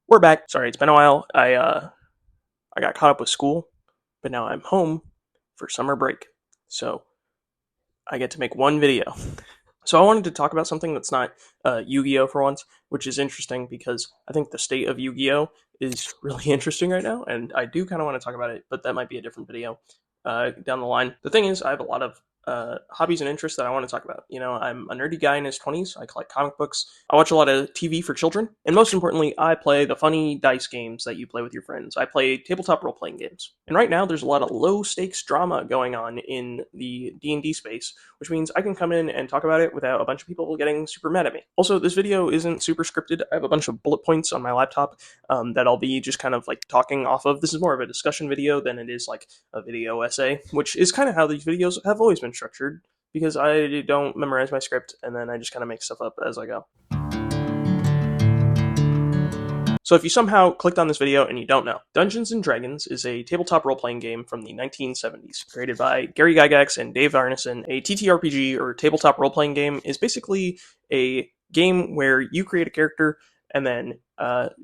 We're back. Sorry, it's been a while. I got caught up with school, but now I'm home for summer break. So I get to make one video. So I wanted to talk about something that's not Yu-Gi-Oh for once, which is interesting because I think the state of Yu-Gi-Oh is really interesting right now, and I do kind of want to talk about it, but that might be a different video down the line. The thing is, I have a lot of hobbies and interests that I want to talk about. You know, I'm a nerdy guy in his 20s. I collect comic books. I watch a lot of TV for children. And most importantly, I play the funny dice games that you play with your friends. I play tabletop role-playing games. And right now, there's a lot of low-stakes drama going on in the D&D space, which means I can come in and talk about it without a bunch of people getting super mad at me. Also, this video isn't super scripted. I have a bunch of bullet points on my laptop that I'll be just kind of like talking off of. This is more of a discussion video than it is like a video essay, which is kind of how these videos have always been structured, because I don't memorize my script and then I just kind of make stuff up as I go. So if you somehow clicked on this video and you don't know, Dungeons & Dragons is a tabletop role-playing game from the 1970s, created by Gary Gygax and Dave Arneson. A TTRPG, or tabletop role-playing game, is basically a game where you create a character and then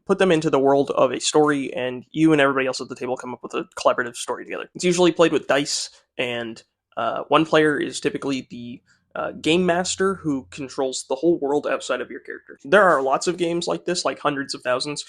put them into the world of a story, and you and everybody else at the table come up with a collaborative story together. It's usually played with dice, and one player is typically the game master who controls the whole world outside of your character. There are lots of games like this, like hundreds of thousands.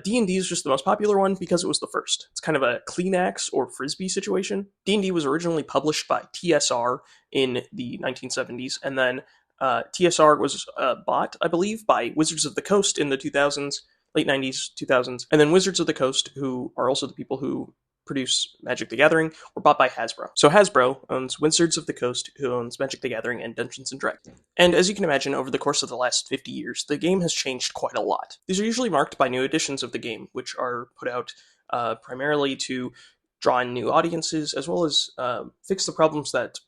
D&D is just the most popular one because it was the first. It's kind of a Kleenex or Frisbee situation. D&D was originally published by TSR in the 1970s, and then TSR was bought, I believe, by Wizards of the Coast in the 2000s, late 90s, 2000s, and then Wizards of the Coast, who are also the people who produce Magic the Gathering, were bought by Hasbro. So Hasbro owns Wizards of the Coast, who owns Magic the Gathering and Dungeons & Dragons. And as you can imagine, over the course of the last 50 years, the game has changed quite a lot. These are usually marked by new editions of the game, which are put out primarily to draw in new audiences, as well as fix the problems that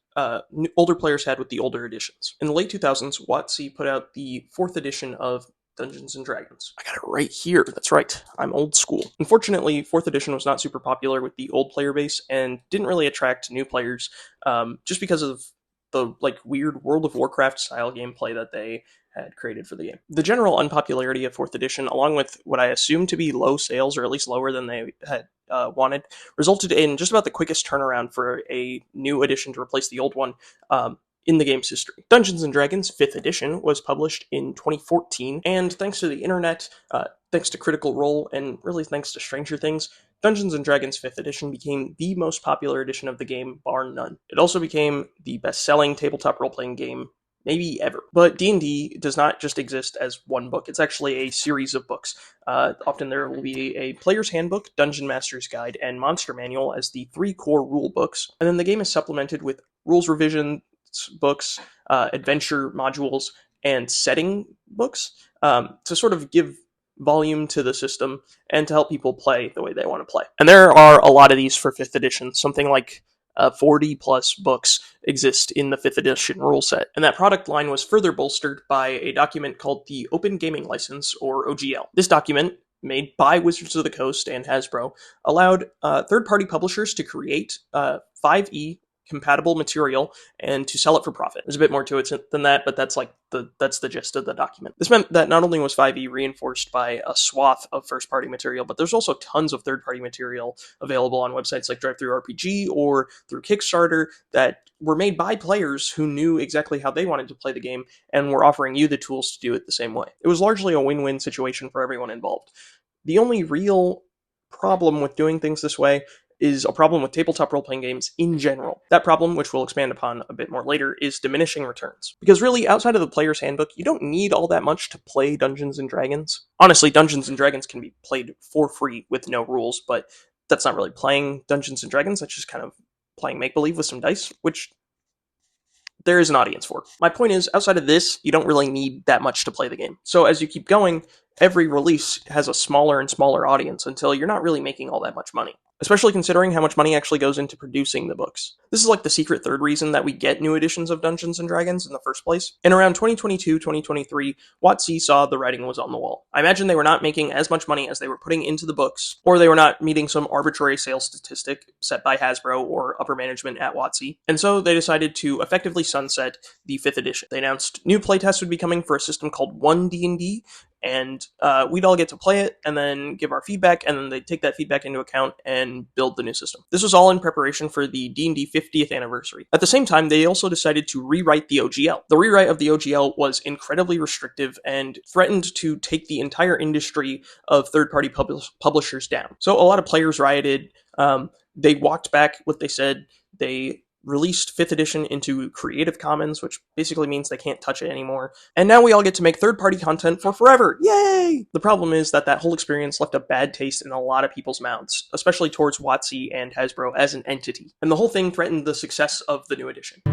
older players had with the older editions. In the late 2000s, WotC put out the 4th edition of Dungeons & Dragons. I got it right here. That's right. I'm old school. Unfortunately, 4th edition was not super popular with the old player base and didn't really attract new players just because of the like weird World of Warcraft style gameplay that they had created for the game. The general unpopularity of 4th edition, along with what I assume to be low sales, or at least lower than they had wanted, resulted in just about the quickest turnaround for a new edition to replace the old one in the game's history. Dungeons & Dragons 5th edition was published in 2014, and thanks to the internet, thanks to Critical Role, and really thanks to Stranger Things, Dungeons & Dragons 5th edition became the most popular edition of the game, bar none. It also became the best-selling tabletop role-playing game maybe ever. But D&D does not just exist as one book. It's actually a series of books. Often there will be a player's handbook, dungeon master's guide, and monster manual as the 3 core rule books, and then the game is supplemented with rules revision books, adventure modules, and setting books to sort of give volume to the system and to help people play the way they want to play. And there are a lot of these for 5th edition. Something like 40 plus books exist in the 5th edition rule set. And that product line was further bolstered by a document called the Open Gaming License, or OGL. This document, made by Wizards of the Coast and Hasbro, allowed third-party publishers to create 5e compatible material and to sell it for profit. There's a bit more to it than that, but that's the gist of the document. This meant that not only was 5e reinforced by a swath of first-party material, but there's also tons of third-party material available on websites like DriveThruRPG or through Kickstarter that were made by players who knew exactly how they wanted to play the game and were offering you the tools to do it the same way. It was largely a win-win situation for everyone involved. The only real problem with doing things this way is a problem with tabletop role-playing games in general. That problem, which we'll expand upon a bit more later, is diminishing returns. Because really, outside of the player's handbook, you don't need all that much to play Dungeons & Dragons. Honestly, Dungeons & Dragons can be played for free with no rules, but that's not really playing Dungeons & Dragons, that's just kind of playing make-believe with some dice, which there is an audience for. My point is, outside of this, you don't really need that much to play the game. So as you keep going, every release has a smaller and smaller audience until you're not really making all that much money, especially considering how much money actually goes into producing the books. This is like the secret third reason that we get new editions of Dungeons & Dragons in the first place. In around 2022, 2023, WotC saw the writing was on the wall. I imagine they were not making as much money as they were putting into the books, or they were not meeting some arbitrary sales statistic set by Hasbro or upper management at WotC, and so they decided to effectively sunset the 5th edition. They announced new playtests would be coming for a system called 1D&D, and we'd all get to play it and then give our feedback, and then they'd take that feedback into account and build the new system. This was all in preparation for the D&D 50th anniversary. At the same time, they also decided to rewrite the OGL. The rewrite of the OGL was incredibly restrictive and threatened to take the entire industry of third-party publishers down. So a lot of players rioted. They walked back what they said. They released 5th edition into Creative Commons, which basically means they can't touch it anymore. And now we all get to make third-party content for forever. Yay! The problem is that whole experience left a bad taste in a lot of people's mouths, especially towards WotC and Hasbro as an entity. And the whole thing threatened the success of the new edition.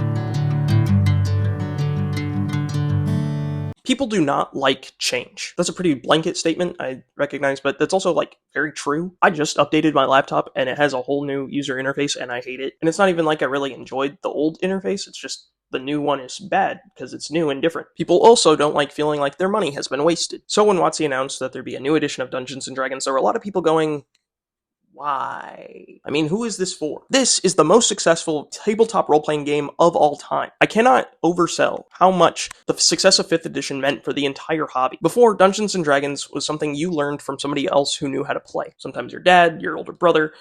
People do not like change. That's a pretty blanket statement, I recognize, but that's also, very true. I just updated my laptop, and it has a whole new user interface, and I hate it. And it's not even like I really enjoyed the old interface, it's just the new one is bad, because it's new and different. People also don't like feeling like their money has been wasted. So when WotC announced that there'd be a new edition of Dungeons & Dragons, there were a lot of people going, why? I mean, who is this for? This is the most successful tabletop role-playing game of all time. I cannot oversell how much the success of 5th edition meant for the entire hobby. Before, Dungeons & Dragons was something you learned from somebody else who knew how to play. Sometimes your dad, your older brother,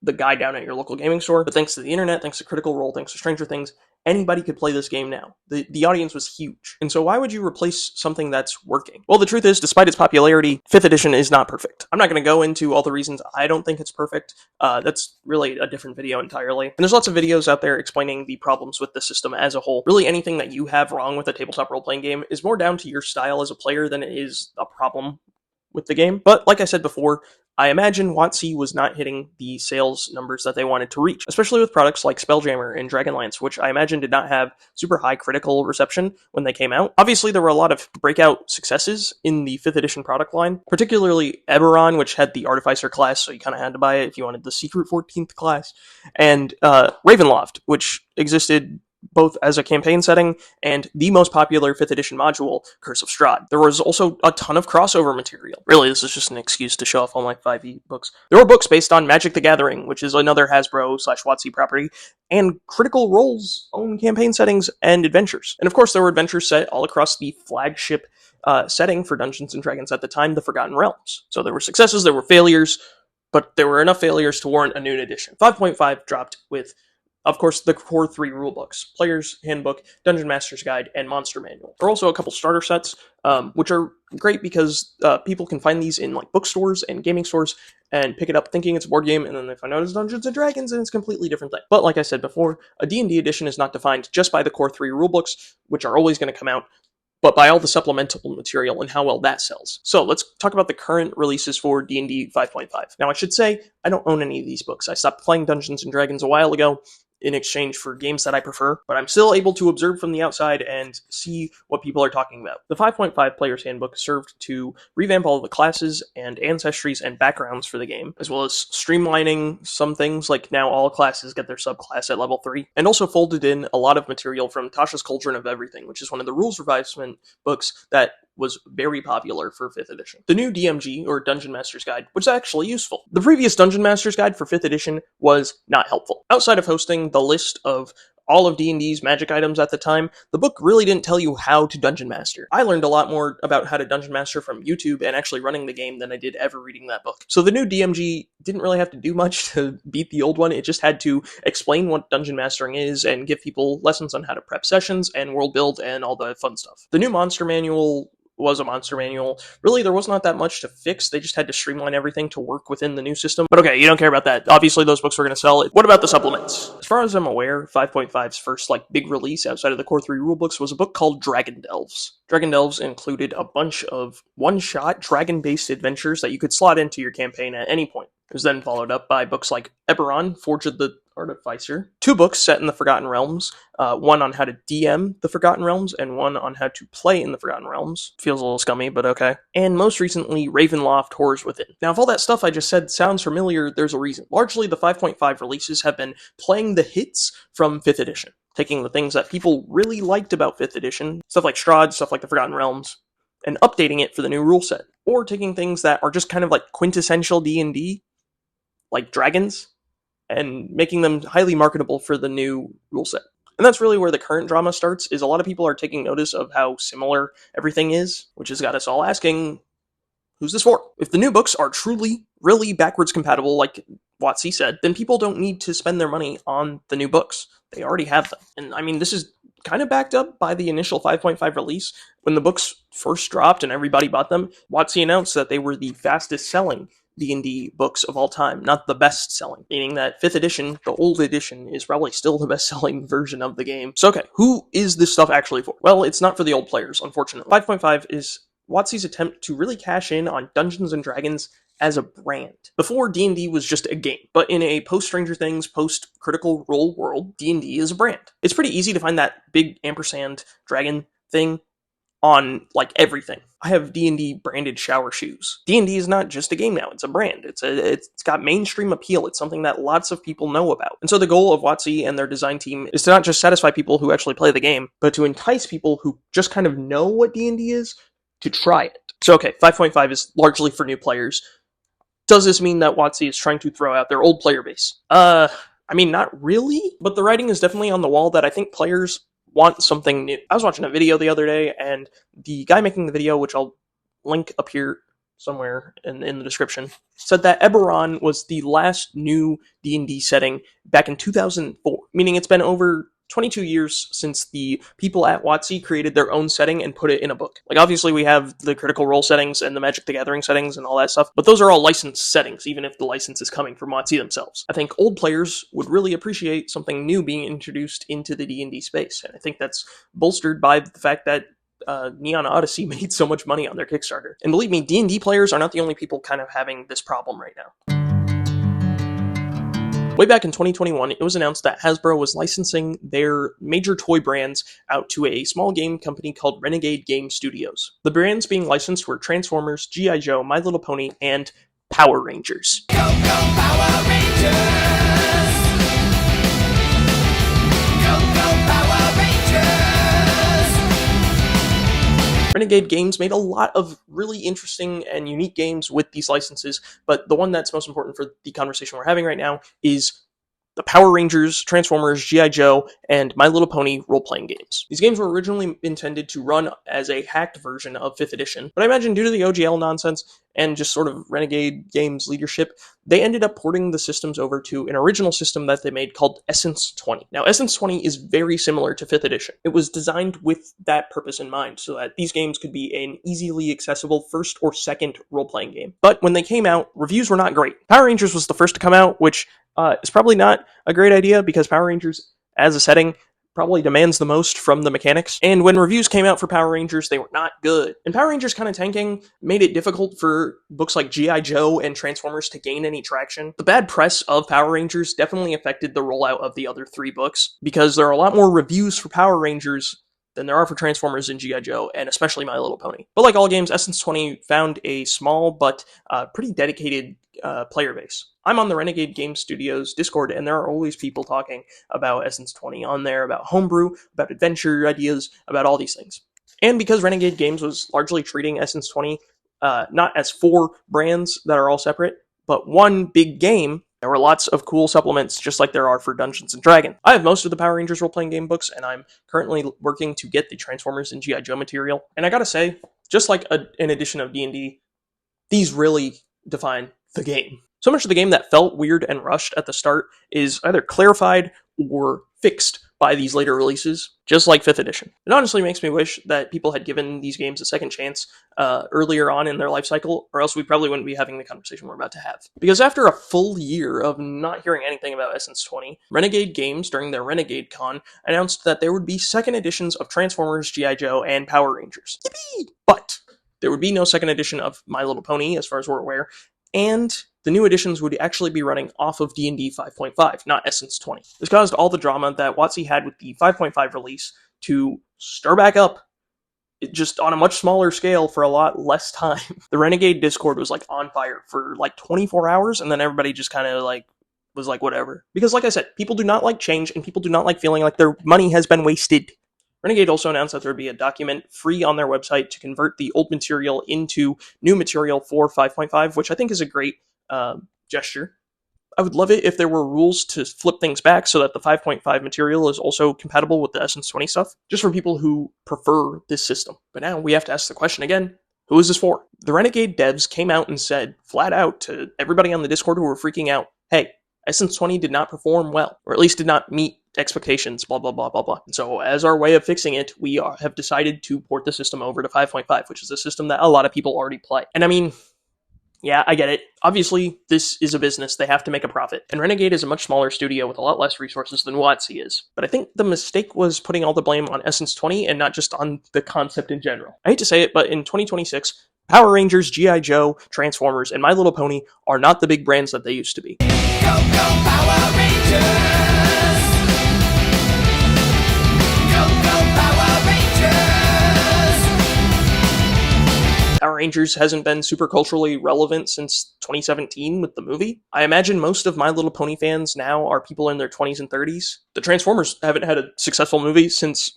the guy down at your local gaming store. But thanks to the internet, thanks to Critical Role, thanks to Stranger Things, anybody could play this game now. The audience was huge. And so why would you replace something that's working? Well, the truth is, despite its popularity, 5th edition is not perfect. I'm not going to go into all the reasons I don't think it's perfect. That's really a different video entirely. And there's lots of videos out there explaining the problems with the system as a whole. Really, anything that you have wrong with a tabletop role-playing game is more down to your style as a player than it is a problem with the game. But like I said before, I imagine WotC was not hitting the sales numbers that they wanted to reach, especially with products like Spelljammer and Dragonlance, which I imagine did not have super high critical reception when they came out. Obviously, there were a lot of breakout successes in the 5th edition product line, particularly Eberron, which had the Artificer class, so you kind of had to buy it if you wanted the secret 14th class, and Ravenloft, which existed both as a campaign setting and the most popular 5th edition module, Curse of Strahd. There was also a ton of crossover material. Really, this is just an excuse to show off all my 5e books. There were books based on Magic the Gathering, which is another Hasbro/WotC property, and Critical Role's own campaign settings and adventures. And of course, there were adventures set all across the flagship setting for Dungeons & Dragons at the time, the Forgotten Realms. So there were successes, there were failures, but there were enough failures to warrant a new edition. 5.5 dropped with, of course, the core 3 rulebooks: Player's Handbook, Dungeon Master's Guide, and Monster Manual. There are also a couple starter sets, which are great because people can find these in bookstores and gaming stores and pick it up thinking it's a board game, and then they find out it's Dungeons & Dragons, and it's a completely different thing. But like I said before, a D&D edition is not defined just by the core 3 rulebooks, which are always going to come out, but by all the supplemental material and how well that sells. So let's talk about the current releases for D&D 5.5. Now, I should say, I don't own any of these books. I stopped playing Dungeons & Dragons a while ago in exchange for games that I prefer, but I'm still able to observe from the outside and see what people are talking about. The 5.5 Player's Handbook served to revamp all of the classes and ancestries and backgrounds for the game, as well as streamlining some things, like now all classes get their subclass at level 3, and also folded in a lot of material from Tasha's Cauldron of Everything, which is one of the rules revisement books that was very popular for 5th edition. The new DMG, or Dungeon Master's Guide, was actually useful. The previous Dungeon Master's Guide for 5th edition was not helpful. Outside of hosting the list of all of D&D's magic items at the time, the book really didn't tell you how to Dungeon Master. I learned a lot more about how to Dungeon Master from YouTube and actually running the game than I did ever reading that book. So the new DMG didn't really have to do much to beat the old one. It just had to explain what Dungeon Mastering is and give people lessons on how to prep sessions and world build and all the fun stuff. The new Monster Manual was a monster manual. Really, there was not that much to fix. They just had to streamline everything to work within the new system. But okay, you don't care about that. Obviously, those books were going to sell. What about the supplements? As far as I'm aware, 5.5's first big release outside of the core 3 rulebooks was a book called Dragon Delves. Dragon Delves included a bunch of one-shot dragon-based adventures that you could slot into your campaign at any point. It was then followed up by books like Eberron, Forge of the Artificer, 2 books set in the Forgotten Realms, one on how to DM the Forgotten Realms, and one on how to play in the Forgotten Realms. Feels a little scummy, but okay. And most recently, Ravenloft, Horrors Within. Now, if all that stuff I just said sounds familiar, there's a reason. Largely, the 5.5 releases have been playing the hits from 5th edition, taking the things that people really liked about 5th edition, stuff like Strahd, stuff like the Forgotten Realms, and updating it for the new rule set. Or taking things that are just kind of quintessential D&D, like dragons, and making them highly marketable for the new rule set. And that's really where the current drama starts, is a lot of people are taking notice of how similar everything is, which has got us all asking, who's this for? If the new books are truly, really backwards compatible, like WotC said, then people don't need to spend their money on the new books. They already have them. And I mean, this is kind of backed up by the initial 5.5 release. When the books first dropped and everybody bought them, WotC announced that they were the fastest selling D&D books of all time, not the best selling, meaning that 5th edition, the old edition, is probably still the best selling version of the game. So okay, who is this stuff actually for? Well, it's not for the old players, unfortunately. 5.5 is WotC's attempt to really cash in on Dungeons & Dragons as a brand. Before, D&D was just a game, but in a post-Stranger Things, post-Critical Role world, D&D is a brand. It's pretty easy to find that big ampersand dragon thing on, like, everything. I have D&D branded shower shoes. D&D is not just a game now, it's a brand. It's got mainstream appeal. It's something that lots of people know about. And so the goal of WotC and their design team is to not just satisfy people who actually play the game, but to entice people who just kind of know what D&D is to try it. So okay, 5.5 is largely for new players. Does this mean that WotC is trying to throw out their old player base? I mean, not really, but the writing is definitely on the wall that I think players want something new. I was watching a video the other day, and the guy making the video, which I'll link up here somewhere in the description, said that Eberron was the last new D&D setting back in 2004, meaning it's been over 22 years since the people at WotC created their own setting and put it in a book. Like, obviously we have the Critical Role settings and the Magic the Gathering settings and all that stuff, but those are all licensed settings, even if the license is coming from WotC themselves. I think old players would really appreciate something new being introduced into the D&D space, and I think that's bolstered by the fact that Neon Odyssey made so much money on their Kickstarter. And believe me, D&D players are not the only people kind of having this problem right now. Way back in 2021, it was announced that Hasbro was licensing their major toy brands out to a small game company called Renegade Game Studios. The brands being licensed were Transformers, G.I. Joe, My Little Pony, and Power Rangers. Go, go, Power Rangers! Go, go, Power Rangers! Renegade Games made a lot of really interesting and unique games with these licenses, but the one that's most important for the conversation we're having right now is the Power Rangers, Transformers, G.I. Joe, and My Little Pony role-playing games. These games were originally intended to run as a hacked version of 5th edition, but I imagine due to the OGL nonsense and just sort of Renegade Games leadership, they ended up porting the systems over to an original system that they made called Essence 20. Now, Essence 20 is very similar to 5th edition. It was designed with that purpose in mind, so that these games could be an easily accessible first or second role-playing game. But when they came out, reviews were not great. Power Rangers was the first to come out, which is probably not a great idea because Power Rangers, as a setting, probably demands the most from the mechanics. And when reviews came out for Power Rangers, they were not good. And Power Rangers kind of tanking made it difficult for books like G.I. Joe and Transformers to gain any traction. The bad press of Power Rangers definitely affected the rollout of the other 3 books, because there are a lot more reviews for Power Rangers than there are for Transformers and G.I. Joe, and especially My Little Pony. But like all games, Essence 20 found a small but pretty dedicated player base. I'm on the Renegade Game Studios Discord, and there are always people talking about Essence 20 on there, about homebrew, about adventure ideas, about all these things. And because Renegade Games was largely treating Essence 20 not as 4 brands that are all separate, but one big game, there were lots of cool supplements just like there are for Dungeons & Dragons. I have most of the Power Rangers role-playing game books, and I'm currently working to get the Transformers and G.I. Joe material. And I gotta say, just like an edition of D&D, these really define the game. So much of the game that felt weird and rushed at the start is either clarified or fixed by these later releases, just like 5th edition. It honestly makes me wish that people had given these games a second chance earlier on in their life cycle, or else we probably wouldn't be having the conversation we're about to have. Because after a full year of not hearing anything about Essence 20, Renegade Games, during their Renegade Con, announced that there would be second editions of Transformers, G.I. Joe, and Power Rangers. Yippee! But there would be no second edition of My Little Pony, as far as we're aware, and the new editions would actually be running off of D&D 5.5, not Essence 20. This caused all the drama that WotC had with the 5.5 release to stir back up, just on a much smaller scale for a lot less time. The Renegade Discord was like on fire for like 24 hours, and then everybody just kind of like was like, whatever. Because like I said, people do not like change, and people do not like feeling like their money has been wasted. Renegade also announced that there would be a document free on their website to convert the old material into new material for 5.5, which I think is a great gesture. I would love it if there were rules to flip things back so that the 5.5 material is also compatible with the Essence 20 stuff, just for people who prefer this system. But now we have to ask the question again, who is this for? The Renegade devs came out and said, flat out, to everybody on the Discord who were freaking out, hey, Essence 20 did not perform well, or at least did not meet expectations, blah, blah, blah, blah, blah. And so as our way of fixing it, we have decided to port the system over to 5.5, which is a system that a lot of people already play. And I mean, yeah, I get it. Obviously, this is a business. They have to make a profit. And Renegade is a much smaller studio with a lot less resources than WotC is. But I think the mistake was putting all the blame on Essence 20 and not just on the concept in general. I hate to say it, but in 2026, Power Rangers, G.I. Joe, Transformers, and My Little Pony are not the big brands that they used to be. Go, go, Power Rangers! Go, go, Power Rangers! Power Rangers hasn't been super culturally relevant since 2017 with the movie. I imagine most of My Little Pony fans now are people in their 20s and 30s. The Transformers haven't had a successful movie since,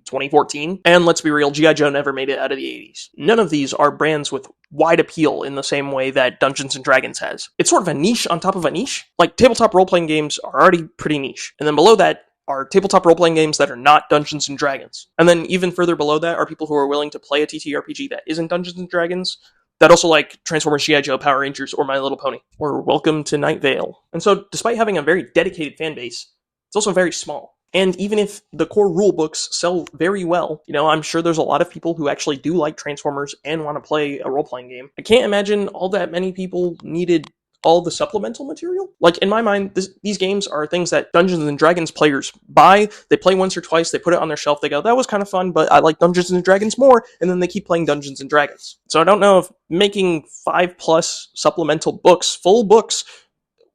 2014? And let's be real, G.I. Joe never made it out of the 80s. None of these are brands with wide appeal in the same way that Dungeons & Dragons has. It's sort of a niche on top of a niche. Like, tabletop role-playing games are already pretty niche. And then below that are tabletop role-playing games that are not Dungeons & Dragons. And then even further below that are people who are willing to play a TTRPG that isn't Dungeons & Dragons, that also like Transformers, G.I. Joe, Power Rangers, or My Little Pony, or Welcome to Night Vale. And so, despite having a very dedicated fan base, it's also very small. And even if the core rulebooks sell very well, I'm sure there's a lot of people who actually do like Transformers and want to play a role-playing game. I can't imagine all that many people needed all the supplemental material. Like, in my mind, these games are things that Dungeons & Dragons players buy, they play once or twice, they put it on their shelf, they go, that was kind of fun, but I like Dungeons & Dragons more, and then they keep playing Dungeons & Dragons. So I don't know if making 5+ supplemental books, full books,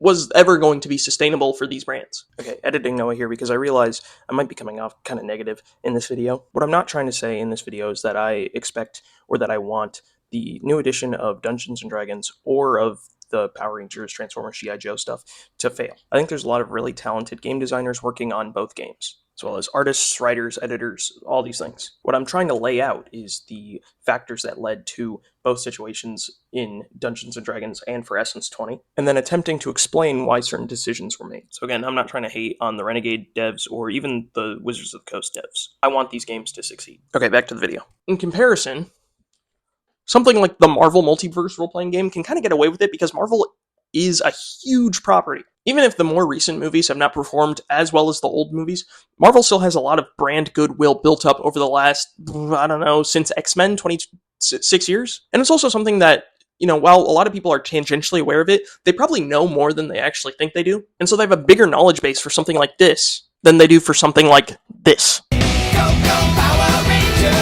was ever going to be sustainable for these brands. Okay, editing Noah here because I realize I might be coming off kind of negative in this video. What I'm not trying to say in this video is that I expect or that I want the new edition of Dungeons & Dragons or of the Power Rangers, Transformers, G.I. Joe stuff to fail. I think there's a lot of really talented game designers working on both games, as well as artists, writers, editors, all these things. What I'm trying to lay out is the factors that led to both situations in Dungeons & Dragons and for Essence 20, and then attempting to explain why certain decisions were made. So again, I'm not trying to hate on the Renegade devs or even the Wizards of the Coast devs. I want these games to succeed. Okay, back to the video. In comparison, something like the Marvel Multiverse role-playing game can kind of get away with it because Marvel is a huge property. Even if the more recent movies have not performed as well as the old movies, Marvel still has a lot of brand goodwill built up over the last, since X-Men, 26 years. And it's also something that, while a lot of people are tangentially aware of it, they probably know more than they actually think they do. And so they have a bigger knowledge base for something like this than they do for something like this. Go, go, Power Rangers!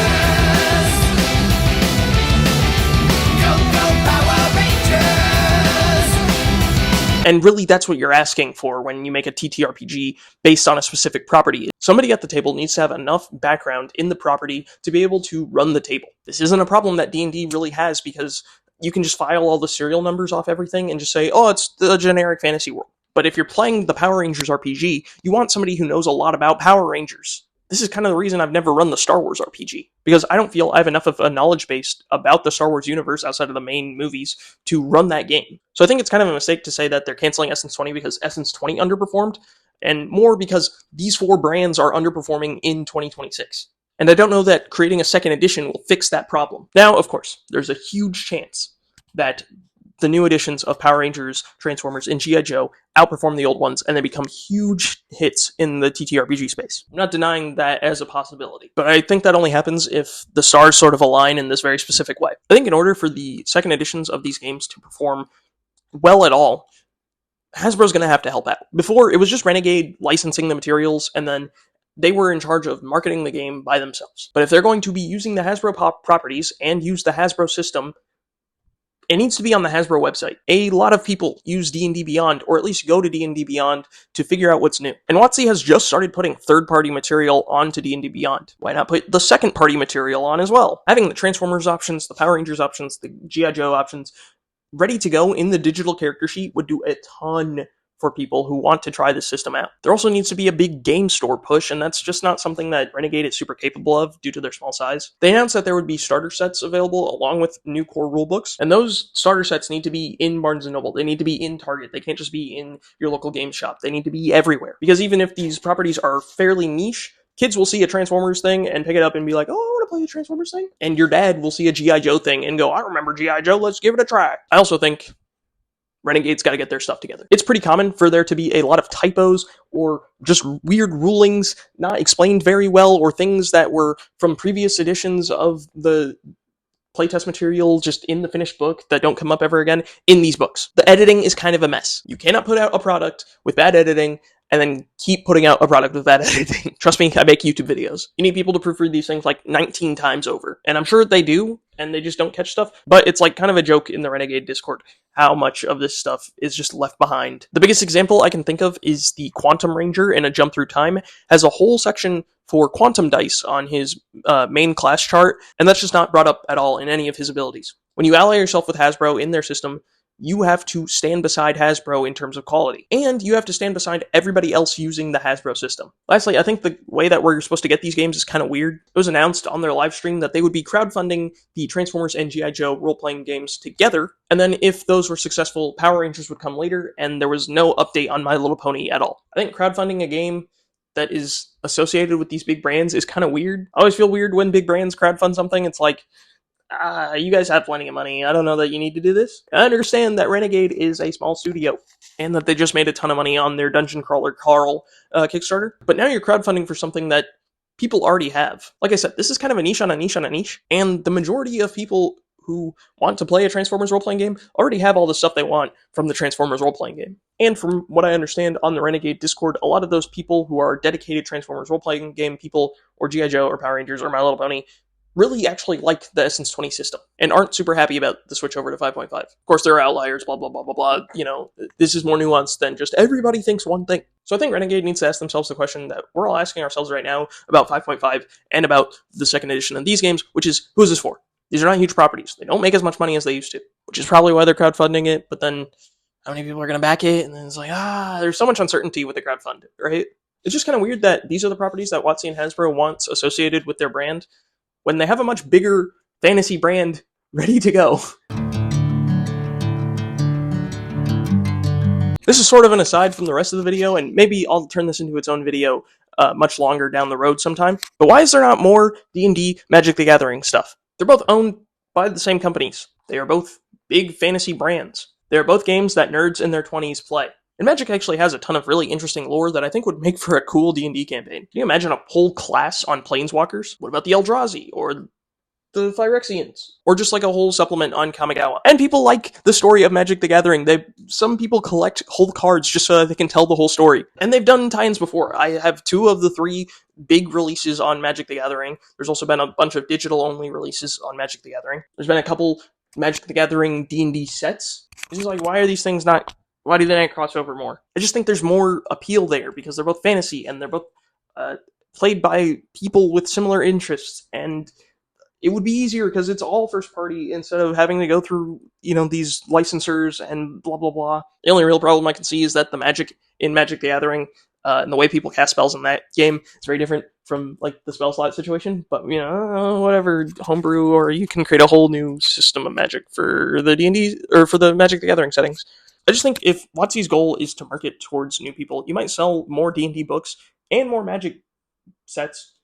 And really, that's what you're asking for when you make a TTRPG based on a specific property. Somebody at the table needs to have enough background in the property to be able to run the table. This isn't a problem that D&D really has because you can just file all the serial numbers off everything and just say, oh, it's the generic fantasy world. But if you're playing the Power Rangers RPG, you want somebody who knows a lot about Power Rangers. This is kind of the reason I've never run the Star Wars RPG, because I don't feel I have enough of a knowledge base about the Star Wars universe outside of the main movies to run that game. So I think it's kind of a mistake to say that they're canceling Essence 20 because Essence 20 underperformed, and more because these 4 brands are underperforming in 2026. And I don't know that creating a second edition will fix that problem. Now, of course, there's a huge chance that the new editions of Power Rangers, Transformers, and G.I. Joe outperform the old ones, and they become huge hits in the TTRPG space. I'm not denying that as a possibility, but I think that only happens if the stars sort of align in this very specific way. I think in order for the second editions of these games to perform well at all, Hasbro's going to have to help out. Before, it was just Renegade licensing the materials, and then they were in charge of marketing the game by themselves. But if they're going to be using the Hasbro properties and use the Hasbro system, it needs to be on the Hasbro website. A lot of people use D&D Beyond, or at least go to D&D Beyond to figure out what's new. And WotC has just started putting third-party material onto D&D Beyond. Why not put the second-party material on as well? Having the Transformers options, the Power Rangers options, the G.I. Joe options ready to go in the digital character sheet would do a ton for people who want to try this system out. There also needs to be a big game store push, and that's just not something that Renegade is super capable of due to their small size. They announced that there would be starter sets available along with new core rulebooks, and those starter sets need to be in Barnes & Noble. They need to be in Target. They can't just be in your local game shop. They need to be everywhere. Because even if these properties are fairly niche, kids will see a Transformers thing and pick it up and be like, oh, I want to play a Transformers thing. And your dad will see a G.I. Joe thing and go, I remember G.I. Joe, let's give it a try. I also think Renegade's got to get their stuff together. It's pretty common for there to be a lot of typos or just weird rulings not explained very well, or things that were from previous editions of the playtest material just in the finished book that don't come up ever again in these books. The editing is kind of a mess. You cannot put out a product with bad editing and then keep putting out a product with bad editing. Trust me, I make YouTube videos. You need people to proofread these things like 19 times over. And I'm sure they do, and they just don't catch stuff. But it's like kind of a joke in the Renegade Discord how much of this stuff is just left behind. The biggest example I can think of is the Quantum Ranger in A Jump Through Time has a whole section for quantum dice on his main class chart, and that's just not brought up at all in any of his abilities. When you ally yourself with Hasbro in their system, you have to stand beside Hasbro in terms of quality, and you have to stand beside everybody else using the Hasbro system. Lastly, I think the way that we're supposed to get these games is kind of weird. It was announced on their live stream that they would be crowdfunding the Transformers and G.I. Joe role-playing games together, and then if those were successful, Power Rangers would come later, and there was no update on My Little Pony at all. I think crowdfunding a game that is associated with these big brands is kind of weird. I always feel weird when big brands crowdfund something. It's like, you guys have plenty of money. I don't know that you need to do this. I understand that Renegade is a small studio and that they just made a ton of money on their Dungeon Crawler Carl Kickstarter, but now you're crowdfunding for something that people already have. Like I said, this is kind of a niche on a niche on a niche, and the majority of people who want to play a Transformers role-playing game already have all the stuff they want from the Transformers role-playing game. And from what I understand on the Renegade Discord, a lot of those people who are dedicated Transformers role-playing game people, or G.I. Joe, or Power Rangers, or My Little Pony, really actually like the Essence 20 system, and aren't super happy about the switch over to 5.5. Of course, there are outliers, blah, blah, blah, blah, blah. You know, this is more nuanced than just everybody thinks one thing. So I think Renegade needs to ask themselves the question that we're all asking ourselves right now about 5.5 and about the second edition of these games, which is, who is this for? These are not huge properties. They don't make as much money as they used to, which is probably why they're crowdfunding it, but then how many people are going to back it? And then it's like, there's so much uncertainty with the crowdfund, right? It's just kind of weird that these are the properties that WotC and Hasbro wants associated with their brand when they have a much bigger fantasy brand ready to go. This is sort of an aside from the rest of the video, and maybe I'll turn this into its own video much longer down the road sometime. But why is there not more D&D Magic the Gathering stuff? They're both owned by the same companies. They are both big fantasy brands. They are both games that nerds in their 20s play. And Magic actually has a ton of really interesting lore that I think would make for a cool D&D campaign. Can you imagine a whole class on Planeswalkers? What about the Eldrazi, or the Phyrexians, or just like a whole supplement on Kamigawa? And people like the story of Magic the Gathering. Some people collect whole cards just so that they can tell the whole story. And they've done tie-ins before. I have 2 of the 3 big releases on Magic the Gathering. There's also been a bunch of digital-only releases on Magic the Gathering. There's been a couple Magic the Gathering D&D sets. It's just like, why do they not cross over more? I just think there's more appeal there because they're both fantasy and they're both played by people with similar interests, and it would be easier because it's all first party instead of having to go through, these licensors and blah, blah, blah. The only real problem I can see is that the magic in Magic the Gathering and the way people cast spells in that game is very different from like the spell slot situation. But, whatever, homebrew, or you can create a whole new system of Magic for the D&D or for the Magic the Gathering settings. I just think if WotC's goal is to market towards new people, you might sell more D&D books and more Magic sets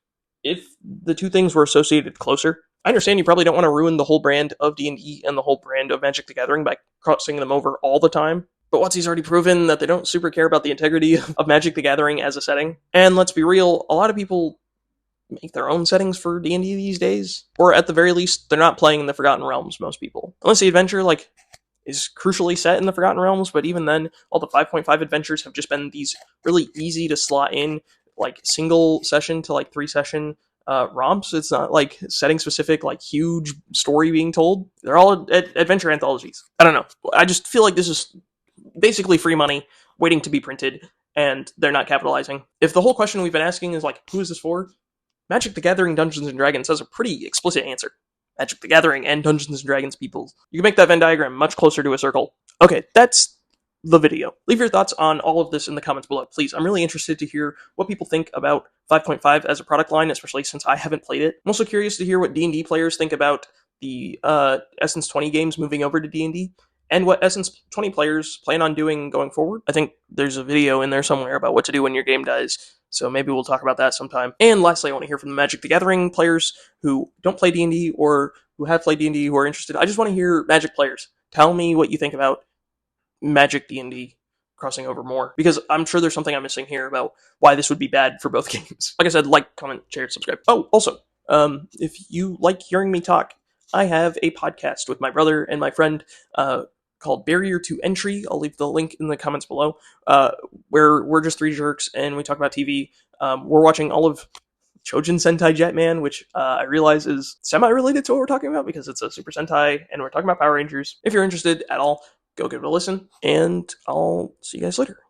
if the two things were associated closer. I understand you probably don't want to ruin the whole brand of D&D and the whole brand of Magic the Gathering by crossing them over all the time, but WotC's already proven that they don't super care about the integrity of Magic the Gathering as a setting. And let's be real, a lot of people make their own settings for D&D these days, or at the very least, they're not playing in the Forgotten Realms, most people. Unless the adventure, is crucially set in the Forgotten Realms, but even then, all the 5.5 adventures have just been these really easy to slot in, single session to 3 session romps. It's not setting specific, huge story being told. They're all adventure anthologies. I don't know. I just feel like this is basically free money waiting to be printed, and they're not capitalizing. If the whole question we've been asking is who is this for? Magic the Gathering Dungeons & Dragons has a pretty explicit answer. Magic the Gathering and Dungeons & Dragons peoples. You can make that Venn diagram much closer to a circle. Okay, that's the video. Leave your thoughts on all of this in the comments below, please. I'm really interested to hear what people think about 5.5 as a product line, especially since I haven't played it. I'm also curious to hear what D&D players think about the Essence 20 games moving over to D&D, and what Essence 20 players plan on doing going forward. I think there's a video in there somewhere about what to do when your game dies, so maybe we'll talk about that sometime. And lastly, I want to hear from the Magic the Gathering players who don't play D&D or who have played D&D who are interested. I just want to hear Magic players. Tell me what you think about Magic D&D crossing over more, because I'm sure there's something I'm missing here about why this would be bad for both games. Like I said, like, comment, share, subscribe. Oh, also, if you like hearing me talk, I have a podcast with my brother and my friend called Barrier to Entry. I'll leave the link in the comments below, where we're just three jerks and we talk about TV. We're watching all of Chojin Sentai Jetman, which I realize is semi-related to what we're talking about because it's a Super Sentai and we're talking about Power Rangers. If you're interested at all, go give it a listen, and I'll see you guys later.